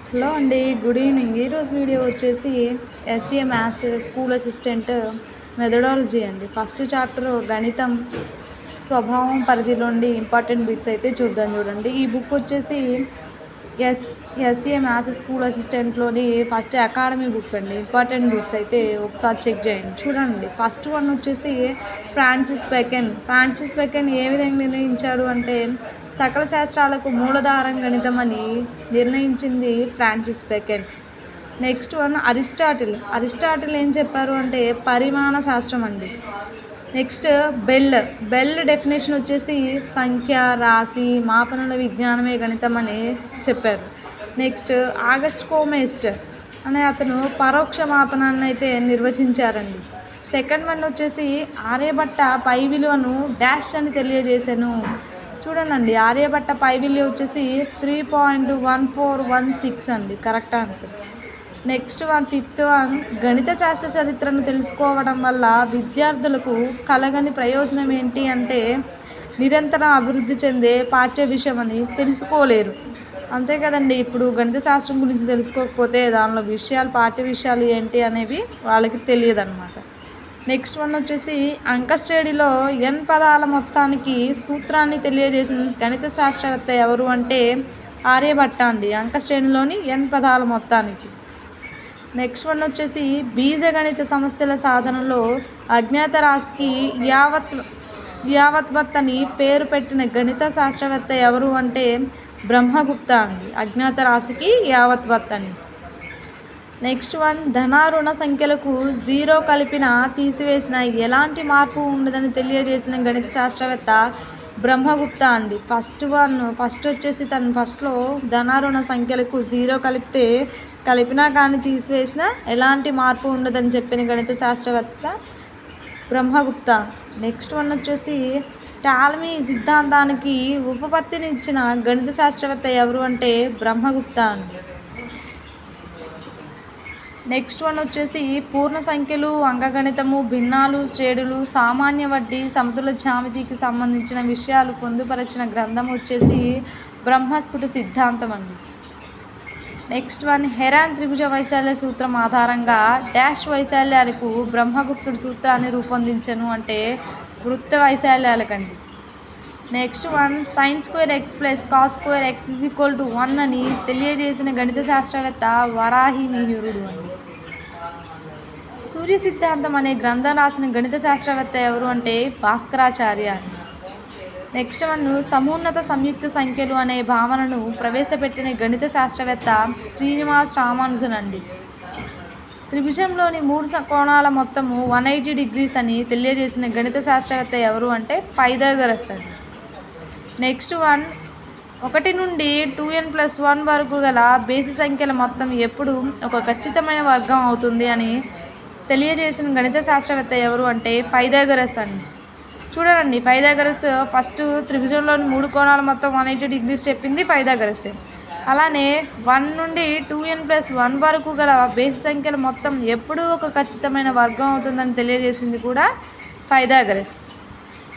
Hello అండి, good evening. ఈరోజు video వచ్చేసి SA maths school assistant methodology అండి. ఫస్ట్ చాప్టర్ గణితం స్వభావం పరిధిలోని ఇంపార్టెంట్ బిట్స్ అయితే చూద్దాం. చూడండి, ఈ బుక్ వచ్చేసి ఎస్ఏ మ్యాథ్స్ స్కూల్ అసిస్టెంట్లోని ఫస్ట్ అకాడమీ బుక్ అండి. ఇంపార్టెంట్ బిట్స్ అయితే ఒకసారి చెక్ చేయండి. చూడండి, ఫస్ట్ వన్ వచ్చేసి ఫ్రాన్సిస్ బెకన్ ఏ విధంగా నిర్ణయించాడు అంటే సకల శాస్త్రాలకు మూలధారం గణితం అని నిర్ణయించింది Francis Bacon. Next one Aristotle ఏం చెప్పారు అంటే పరిమాణ శాస్త్రం అండి. నెక్స్ట్ బెల్ డెఫినేషన్ వచ్చేసి సంఖ్య, రాశి, మాపనల విజ్ఞానమే గణితం అని చెప్పారు. నెక్స్ట్ ఆగస్ట్ కోమెస్ట్ అనే అతను పరోక్ష మాపనాన్ని అయితే నిర్వచించారండి. సెకండ్ వన్ వచ్చేసి ఆర్యభట్ట పై విలువను డాష్ అని తెలియజేశాను. చూడండి, ఆర్యభట్ట పై విలువ వచ్చేసి 3.1416 అండి, correct answer. Next one, fifth one, గణిత శాస్త్ర చరిత్రను తెలుసుకోవడం వల్ల విద్యార్థులకు కలగని ప్రయోజనం ఏంటి అంటే నిరంతరం అభివృద్ధి చెందే పాఠ్య విషయం అని తెలుసుకోలేరు. అంతే కదండి, ఇప్పుడు గణిత శాస్త్రం గురించి తెలుసుకోకపోతే దానిలో పాఠ్య విషయాలు ఏంటి అనేవి వాళ్ళకి తెలియదు అన్నమాట. నెక్స్ట్ వన్ వచ్చేసి అంకశ్రేణిలో n పదాల మొత్తానికి సూత్రాన్ని తెలియజేసిన గణిత శాస్త్రవేత్త ఎవరు అంటే ఆర్యభట్ట అండి. అంకశ్రేణిలోని n పదాల మొత్తానికి. నెక్స్ట్ వన్ వచ్చేసి బీజగణిత సమస్యల సాధనలో అజ్ఞాత రాశికి యావత్వత్ అని పేరు పెట్టిన గణిత శాస్త్రవేత్త ఎవరు అంటే బ్రహ్మగుప్త అండి. అజ్ఞాత రాశికి యావత్వత్ అని. నెక్స్ట్ వన్, ధన రుణ సంఖ్యలకు 0 కలిపిన తీసివేసిన ఎలాంటి మార్పు ఉండదని తెలియజేసిన గణిత శాస్త్రవేత్త బ్రహ్మగుప్త అండి. ఫస్ట్ వచ్చేసి తను ఫస్ట్లో ధన రుణ సంఖ్యలకు 0 కలిపినా కానీ తీసివేసిన ఎలాంటి మార్పు ఉండదని చెప్పిన గణిత శాస్త్రవేత్త బ్రహ్మగుప్త. నెక్స్ట్ వన్ వచ్చేసి టాలమీ సిద్ధాంతానికి ఉపపత్తిని ఇచ్చిన గణిత శాస్త్రవేత్త ఎవరు అంటే బ్రహ్మగుప్త అండి. నెక్స్ట్ వన్ వచ్చేసి పూర్ణ సంఖ్యలు, అంకగణితము, భిన్నాలు, శ్రేణులు, సామాన్య వడ్డీ, సమతుల జ్యామితికి సంబంధించిన విషయాలు పొందుపరిచిన గ్రంథం వచ్చేసి బ్రహ్మస్ఫుట సిద్ధాంతం అండి. నెక్స్ట్ వన్, హెరాన్ త్రిభుజ వైశాల్య సూత్రం ఆధారంగా డాష్ వైశాల్యాలకు బ్రహ్మగుప్తుడు సూత్రాన్ని రూపొందించను అంటే వృత్త వైశాల్యాలకండి. నెక్స్ట్ వన్, sin2x + cos2x = 1 అని తెలియజేసిన గణిత శాస్త్రవేత్త వరాహి మిహిరుడు అండి. సూర్య సిద్ధాంతం అనే గ్రంథం రాసిన గణిత శాస్త్రవేత్త ఎవరు అంటే భాస్కరాచార్య అండి. నెక్స్ట్ వన్, సమున్నత సంయుక్త సంఖ్యలు అనే భావనను ప్రవేశపెట్టిన గణిత శాస్త్రవేత్త శ్రీనివాస్ రామానుజన్ అండి. త్రిభుజంలోని 3 కోణాల మొత్తము 180 degrees అని తెలియజేసిన గణిత శాస్త్రవేత్త ఎవరు అంటే పైథాగరస్ అండి. నెక్స్ట్ వన్, 1 నుండి 2n+1 వరకు గల బేసి సంఖ్యల మొత్తం ఎప్పుడు ఒక ఖచ్చితమైన వర్గం అవుతుంది అని తెలియజేసిన గణిత శాస్త్రవేత్త ఎవరు అంటే పైథాగరస్ అండి. చూడండి, పైథాగరస్ ఫస్ట్ త్రిభుజంలోని 3 కోణాల మొత్తం 180 degrees చెప్పింది పైథాగరస్. అలానే 1 నుండి 2n+1 వరకు గల బేసి సంఖ్యల మొత్తం ఎప్పుడూ ఒక ఖచ్చితమైన వర్గం అవుతుందని తెలియజేసింది కూడా పైథాగరస్.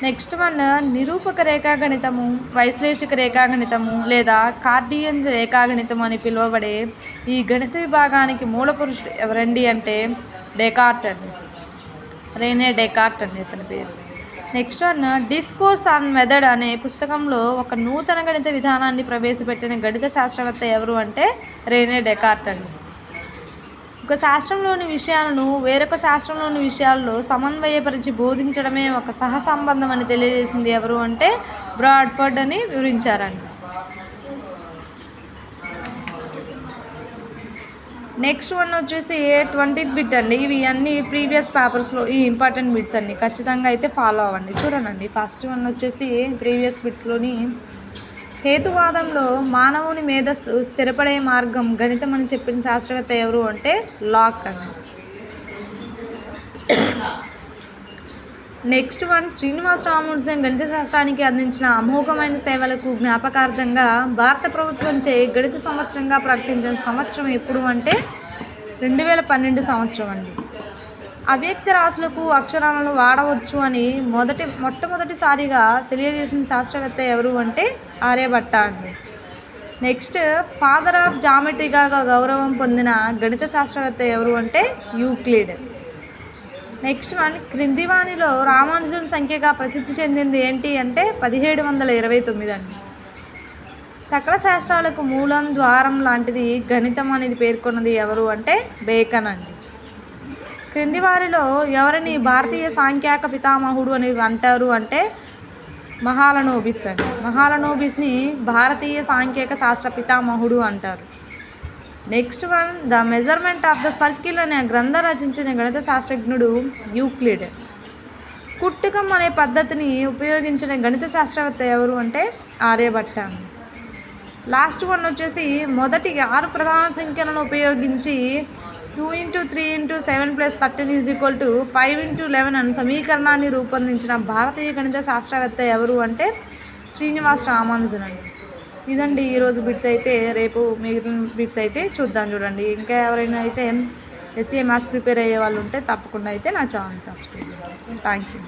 నెక్స్ట్ వన్, నిరూపక రేఖాగణితము, వైశ్లేషిక రేఖాగణితము లేదా కార్డియన్స్ రేఖాగణితం అని పిలువబడే ఈ గణిత విభాగానికి మూల పురుషుడు ఎవరండి అంటే డెకార్ట్ అండి. రేనే డెకార్ట్ అండి అతని పేరు. Next one, discourse on method అనే పుస్తకంలో ఒక నూతన గణిత విధానాన్ని ప్రవేశపెట్టిన గణిత శాస్త్రవేత్త ఎవరు అంటే రేనే డెకార్ట్ అండి. ఒక శాస్త్రంలోని విషయాలను వేరొక శాస్త్రంలోని విషయాల్లో సమన్వయపరిచి బోధించడమే ఒక సహసంబంధం అని తెలియజేసింది ఎవరు అంటే బ్రాడ్ఫర్డ్ అని వివరించారండి. నెక్స్ట్ వన్ వచ్చేసి 20th బిట్ అండి. ఇవి అన్నీ ప్రీవియస్ పేపర్స్లో ఈ ఇంపార్టెంట్ బిట్స్ అన్ని ఖచ్చితంగా అయితే ఫాలో అవ్వండి. చూడండి, ఫస్ట్ వన్ వచ్చేసి ప్రీవియస్ బిట్లోని హేతువాదంలో మానవుని మేధస్సు స్థిరపడే మార్గం గణితం అని చెప్పిన శాస్త్రవేత్త ఎవరు అంటే లాక్ అండి. నెక్స్ట్ వన్, శ్రీనివాస్ రామానుజన్ గణిత శాస్త్రానికి అందించిన అమోఘమైన సేవలకు జ్ఞాపకార్థంగా భారత ప్రభుత్వంచే గణిత సంవత్సరంగా ప్రకటించిన సంవత్సరం ఎప్పుడు అంటే 2012 సంవత్సరం అండి. అవ్యక్త రాశులకు అక్షరాలను వాడవచ్చు అని మొట్టమొదటిసారిగా తెలియజేసిన శాస్త్రవేత్త ఎవరు అంటే ఆర్యభట్ట అండి. నెక్స్ట్ ఫాదర్ ఆఫ్ జామెట్రీగా గౌరవం పొందిన గణిత శాస్త్రవేత్త ఎవరు అంటే యూక్లిడ్. నెక్స్ట్ వన్, క్రింది వానిలో రామానుజన్ సంఖ్యగా ప్రసిద్ధి చెందింది ఏంటి అంటే 1729 అండి. సకల శాస్త్రాలకు మూలం ద్వారం లాంటిది గణితం అనేది పేర్కొన్నది ఎవరు అంటే బేకన్ అండి. క్రింది వారిలో ఎవరిని భారతీయ సాంఖ్యాక పితామహుడు అని అంటారు అంటే మహాలనోబిస్ అండి. మహాలనోబిస్ని భారతీయ సాంఖ్యక శాస్త్ర పితామహుడు అంటారు. Next one, the measurement of the circle అనే గ్రంథం రచించిన గణిత శాస్త్రజ్ఞుడు యూక్లిడ్. కుట్టుకం అనే పద్ధతిని ఉపయోగించిన గణిత శాస్త్రవేత్త ఎవరు అంటే ఆర్యభట్ట. లాస్ట్ వన్ వచ్చేసి మొదటి 6 ప్రధాన సంఖ్యలను ఉపయోగించి 2 × 3 × 7 + 13 = 5 × 11 అని సమీకరణాన్ని రూపొందించిన భారతీయ గణిత శాస్త్రవేత్త ఎవరు అంటే శ్రీనివాస్ రామానుజన్ అండి. ఇదండి ఈరోజు బిట్స్ అయితే. రేపు మిగిలిన బిట్స్ అయితే చూద్దాం చూడండి. ఇంకా ఎవరైనా అయితే ఎస్ఏ మ్యాథ్స్ ప్రిపేర్ అయ్యే వాళ్ళు ఉంటే తప్పకుండా అయితే నా ఛానల్ సబ్స్క్రైబ్ చేయండి. Thank you.